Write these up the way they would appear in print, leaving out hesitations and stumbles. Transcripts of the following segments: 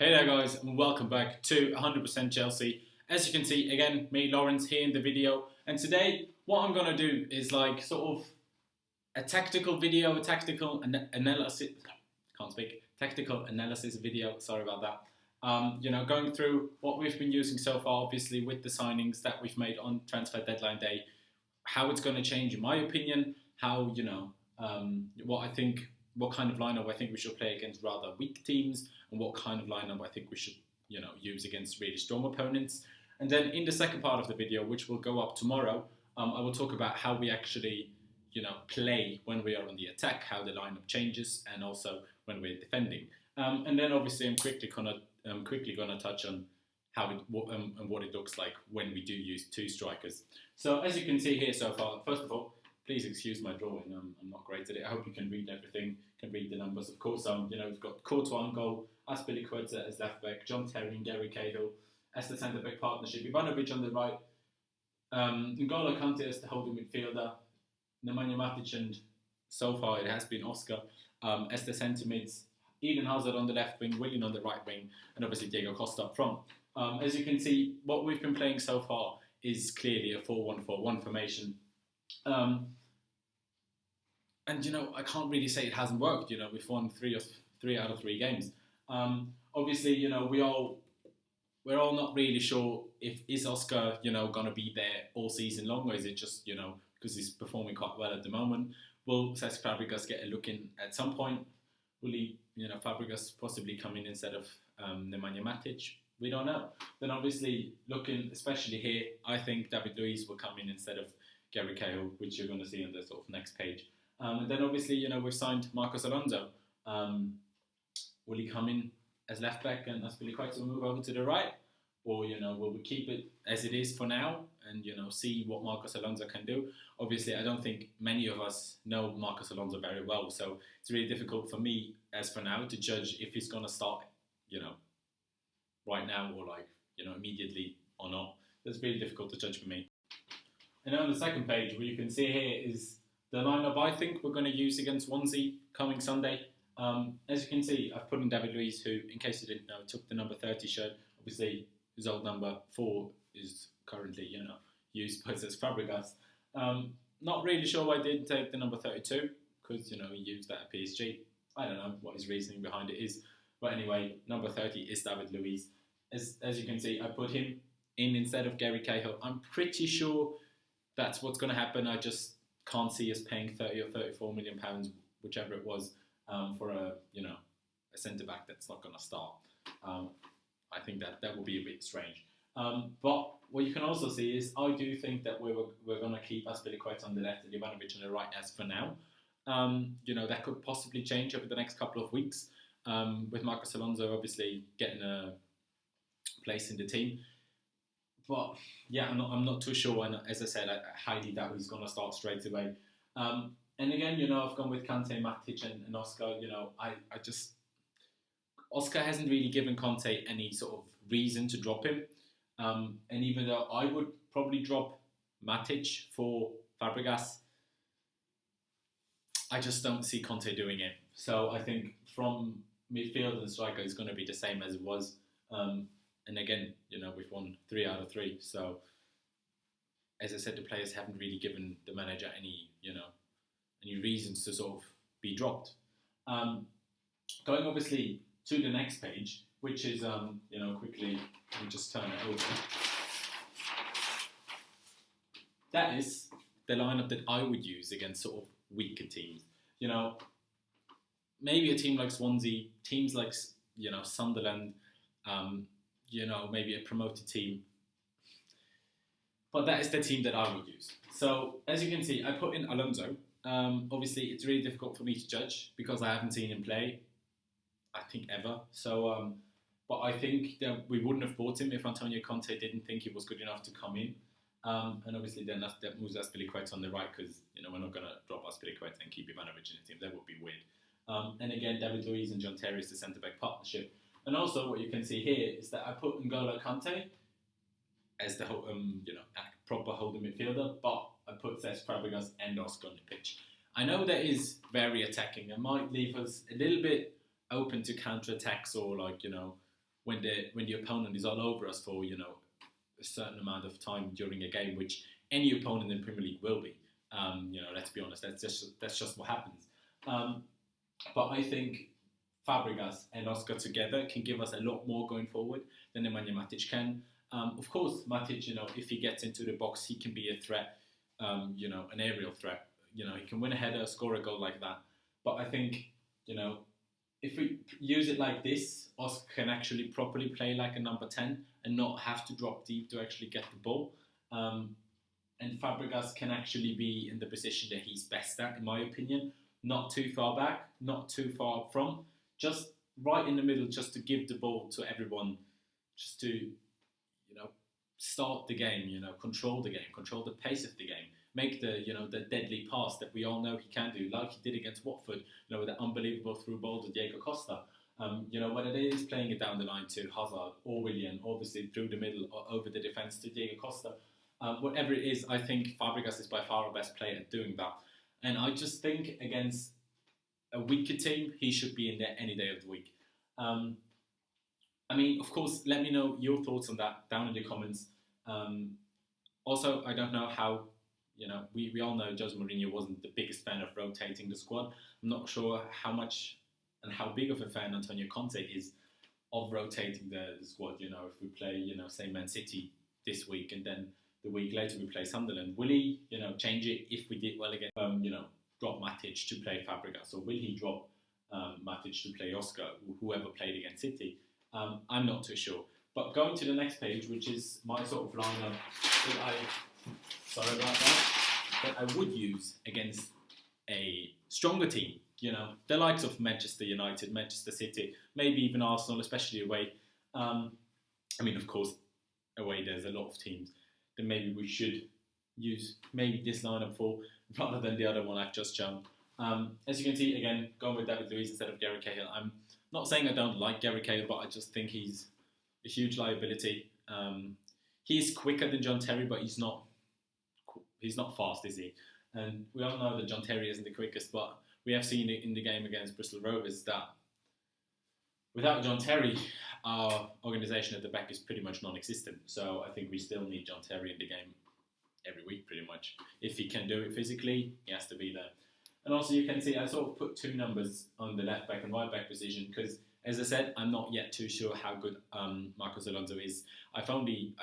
Hey there guys, and welcome back to 100% Chelsea. As you can see, again, me, Lawrence, here in the video. And today, what I'm going to do is like sort of a tactical video, a tactical analysis, tactical analysis video, sorry about that. Going through what we've been using so far, obviously with the signings that we've made on transfer deadline day, how it's going to change in my opinion, how, what kind of lineup I think we should play against rather weak teams, and what kind of lineup I think we should, use against really strong opponents. And then in the second part of the video, which will go up tomorrow, I will talk about how we actually, play when we are on the attack, how the lineup changes, and also when we're defending. And then obviously I'm quickly gonna touch on how what it looks like when we do use two strikers. So as you can see here so far, first of all, please excuse my drawing. I'm not great at it. I hope you can read everything, can read the numbers. Of course, we've got Courtois on goal, Azpilicueta as left back, John Terry and Gary Cahill as the centre back partnership, Ivanovic on the right, N'Golo Conte as the holding midfielder, Nemanja Matic, and so far it has been Oscar as the centre mids, Eden Hazard on the left wing, Willian on the right wing, and obviously Diego Costa up front. As you can see, what we've been playing so far is clearly a 4-1-4-1 formation. And I can't really say it hasn't worked. We've won three out of 3 games. Obviously, we're all not really sure if is Oscar, gonna be there all season long, or is it just, because he's performing quite well at the moment. Will Cesc Fabregas get a look in at some point? Will he, Fabregas possibly come in instead of Nemanja Matic? We don't know. Then obviously, looking especially here, I think David Luiz will come in instead of Gary Cahill, which you're going to see on the sort of next page. And then obviously, we've signed Marcos Alonso. Will he come in as left back and Azpilicueta will move over to the right? Or, will we keep it as it is for now and, see what Marcos Alonso can do? Obviously, I don't think many of us know Marcos Alonso very well. So it's really difficult for me, as for now, to judge if he's going to start, right now or immediately or not. It's really difficult to judge for me. And on the second page, what you can see here is the lineup I think we're going to use against Swansea coming Sunday. As you can see, I've put in David Luiz, who, in case you didn't know, took the number 30 shirt. Obviously, his old number 4 is currently, used by Cesc Fabregas. Not really sure why I didn't take the number 32, because, he used that at PSG. I don't know what his reasoning behind it is. But anyway, number 30 is David Luiz. As you can see, I put him in instead of Gary Cahill. I'm pretty sure that's what's going to happen. I just can't see us paying 30 or 34 million pounds, whichever it was, for a centre back that's not going to start. I think that will be a bit strange. But what you can also see is I do think that we're going to keep Azpilicueta on the left and Ivanovic on the right as for now. That could possibly change over the next couple of weeks with Marcos Alonso obviously getting a place in the team. But yeah, I'm not too sure. And as I said, I highly doubt he's going to start straight away. And again, I've gone with Conte, Matic, and Oscar. Oscar hasn't really given Conte any sort of reason to drop him. And even though I would probably drop Matic for Fabregas, I just don't see Conte doing it. So I think from midfield and striker, it's going to be the same as it was. And again, we've won 3 out of 3. So, as I said, the players haven't really given the manager any reasons to sort of be dropped. Going obviously to the next page, which is, quickly, let me just turn it over. That is the lineup that I would use against sort of weaker teams. Maybe a team like Swansea, teams like, Sunderland, maybe a promoted team. But that is the team that I would use. So, as you can see, I put in Alonso. Obviously, it's really difficult for me to judge because I haven't seen him play, I think, ever. So, but I think that we wouldn't have bought him if Antonio Conte didn't think he was good enough to come in. And obviously, then that moves Azpilicueta on the right because, we're not going to drop Azpilicueta and keep Ivanovic in the team. That would be weird. And again, David Luiz and John Terry is the centre-back partnership. And also, what you can see here is that I put N'Golo Conte as the proper holding midfielder, but I put Cesc Fabregas and Oscar on the pitch. I know that is very attacking. It might leave us a little bit open to counter attacks or when the opponent is all over us for a certain amount of time during a game, which any opponent in Premier League will be. Let's be honest, that's just what happens. But I think Fabregas and Oscar together can give us a lot more going forward than Nemanja Matic can. Of course, Matic, if he gets into the box, he can be a threat, an aerial threat. He can win a header, score a goal like that. But I think, if we use it like this, Oscar can actually properly play like a number 10 and not have to drop deep to actually get the ball. And Fabregas can actually be in the position that he's best at, in my opinion. Not too far back, not too far up front, just right in the middle, just to give the ball to everyone, just to, start the game, control the game, control the pace of the game, make the deadly pass that we all know he can do, like he did against Watford, with that unbelievable through ball to Diego Costa. Whether it is playing it down the line to Hazard or Willian, obviously through the middle or over the defence to Diego Costa, whatever it is, I think Fabregas is by far our best player at doing that. And I just think against a weaker team, he should be in there any day of the week. Of course, let me know your thoughts on that down in the comments. Also, I don't know how, we all know Jose Mourinho wasn't the biggest fan of rotating the squad. I'm not sure how much and how big of a fan Antonio Conte is of rotating the squad. If we play, say Man City this week and then the week later we play Sunderland, will he, change it if we did well again? Drop Matic to play Fabregas, or will he drop Matic to play Oscar, whoever played against City? I'm not too sure. But going to the next page, which is my sort of lineup that I would use against a stronger team. The likes of Manchester United, Manchester City, maybe even Arsenal, especially away. Of course, away there's a lot of teams that maybe we should use maybe this lineup for rather than the other one I've just shown. As you can see, again, going with David Luiz instead of Gary Cahill. I'm not saying I don't like Gary Cahill, but I just think he's a huge liability. He's quicker than John Terry, but he's not fast, is he? And we all know that John Terry isn't the quickest, but we have seen it in the game against Bristol Rovers that without John Terry, our organisation at the back is pretty much non-existent. So I think we still need John Terry in the game every week, pretty much. If he can do it physically, he has to be there. And also you can see I sort of put two numbers on the left back and right back position because, as I said, I'm not yet too sure how good Marcos Alonso is. I only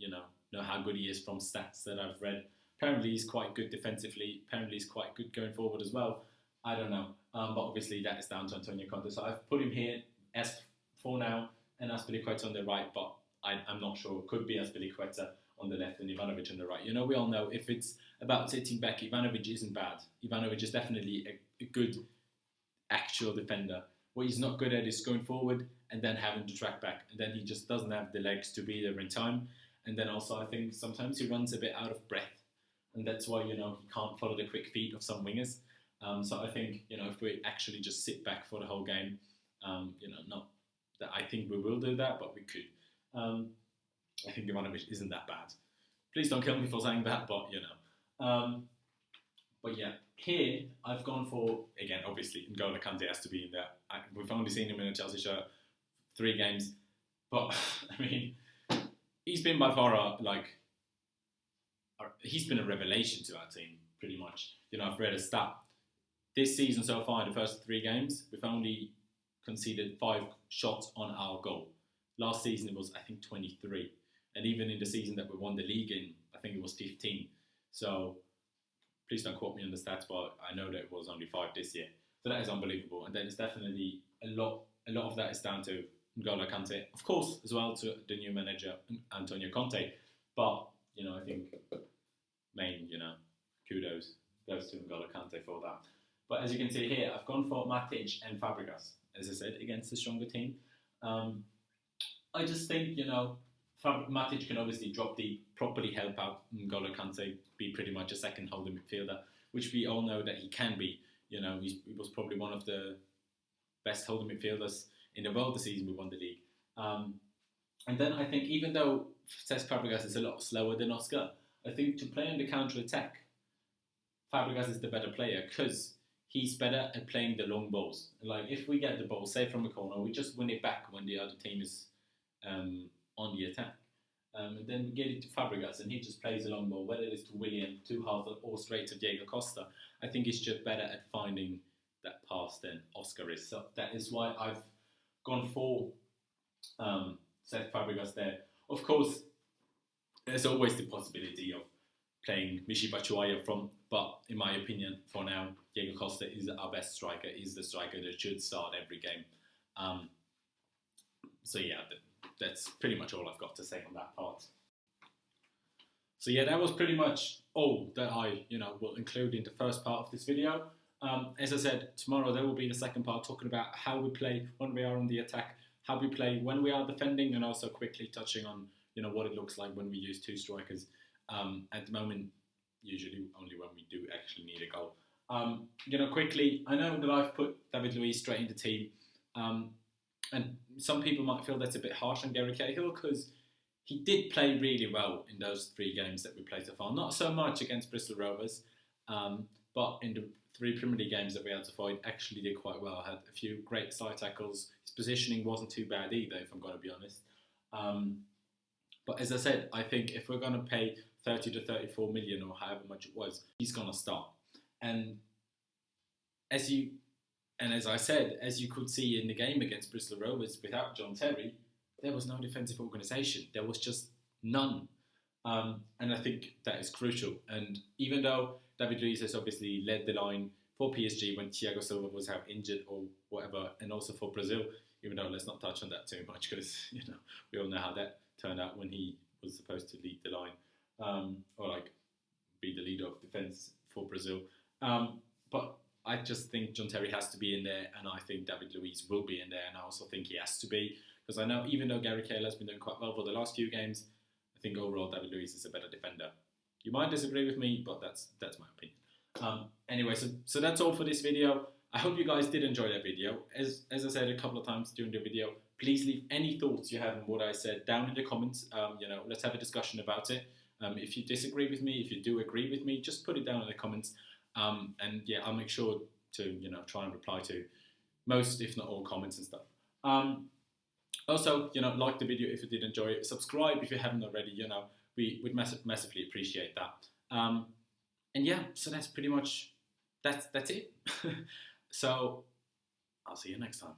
know how good he is from stats that I've read. Apparently he's quite good defensively. Apparently he's quite good going forward as well. I don't know. But obviously that is down to Antonio Conte. So I've put him here as for now and Azpilicueta on the right, but I'm not sure. It could be Azpilicueta on the left and Ivanovic on the right. We all know if it's about sitting back, Ivanovic isn't bad. Ivanovic is definitely a good actual defender. What he's not good at is going forward and then having to track back. And then he just doesn't have the legs to be there in time. And then also I think sometimes he runs a bit out of breath. And that's why, he can't follow the quick feet of some wingers. So I think, if we actually just sit back for the whole game, not that I think we will do that, but we could. I think Ivanovic isn't that bad. Please don't kill me for saying that, but, But yeah, here I've gone for, again, obviously, N'Golo Kante has to be in there. We've only seen him in a Chelsea shirt 3 games. But, he's been by far, he's been a revelation to our team, pretty much. I've read a stat. This season so far, in the first 3 games, we've only conceded 5 shots on our goal. Last season, it was, I think, 23. And even in the season that we won the league in, I think it was 15. So, please don't quote me on the stats, but I know that it was only 5 this year. So that is unbelievable. And then it's definitely a lot of that is down to N'Golo Kante. Of course, as well to the new manager, Antonio Conte. But, I think main, kudos goes to N'Golo Kante for that. But as you can see here, I've gone for Matic and Fabregas, as I said, against the stronger team. I just think, Matic can obviously drop deep, properly help out N'Golo Kante, be pretty much a second holding midfielder, which we all know that he can be. He was probably one of the best holding midfielders in the world the season we won the league. And then I think even though Cesc Fabregas is a lot slower than Oscar, I think to play on the counter-attack, Fabregas is the better player because he's better at playing the long balls. Like if we get the ball, say from a corner, we just win it back when the other team is on the attack. And then we get it to Fabregas, and he just plays a long ball, whether it is to William, to Hazard, or straight to Diego Costa. I think he's just better at finding that pass than Oscar is. So that is why I've gone for Cesc Fabregas there. Of course, there's always the possibility of playing Michy Batshuayi from, but in my opinion, for now, Diego Costa is our best striker, is the striker that should start every game. So yeah, that's pretty much all I've got to say on that part. So yeah, that was pretty much all that I, will include in the first part of this video. As I said, tomorrow there will be the second part talking about how we play when we are on the attack, how we play when we are defending, and also quickly touching on, what it looks like when we use two strikers. At the moment, usually only when we do actually need a goal. Quickly, I know that I've put David Luiz straight in the team, and some people might feel that's a bit harsh on Gary Cahill because he did play really well in those 3 games that we played so far. Not so much against Bristol Rovers, but in the 3 Premier League games that we had to fight, actually did quite well. Had a few great side tackles. His positioning wasn't too bad either, if I'm going to be honest. But as I said, I think if we're going to pay 30 to 34 million or however much it was, he's going to start. And as I said, as you could see in the game against Bristol Rovers, without John Terry, there was no defensive organisation. There was just none. And I think that is crucial. And even though David Luiz has obviously led the line for PSG when Thiago Silva was out injured or whatever, and also for Brazil, even though let's not touch on that too much because, we all know how that turned out when he was supposed to lead the line, or be the leader of defence for Brazil. But I just think John Terry has to be in there, and I think David Luiz will be in there, and I also think he has to be, because I know even though Gary Cahill has been doing quite well for the last few games, I think overall David Luiz is a better defender. You might disagree with me, but that's my opinion. Anyway, so that's all for this video. I hope you guys did enjoy that video. As I said a couple of times during the video, please leave any thoughts you have on what I said down in the comments. Let's have a discussion about it. If you disagree with me, if you do agree with me, just put it down in the comments. And yeah, I'll make sure to try and reply to most, if not all, comments and stuff. Also, like the video if you did enjoy it. Subscribe if you haven't already. We'd massively appreciate that. And yeah, so that's pretty much that's it. So I'll see you next time.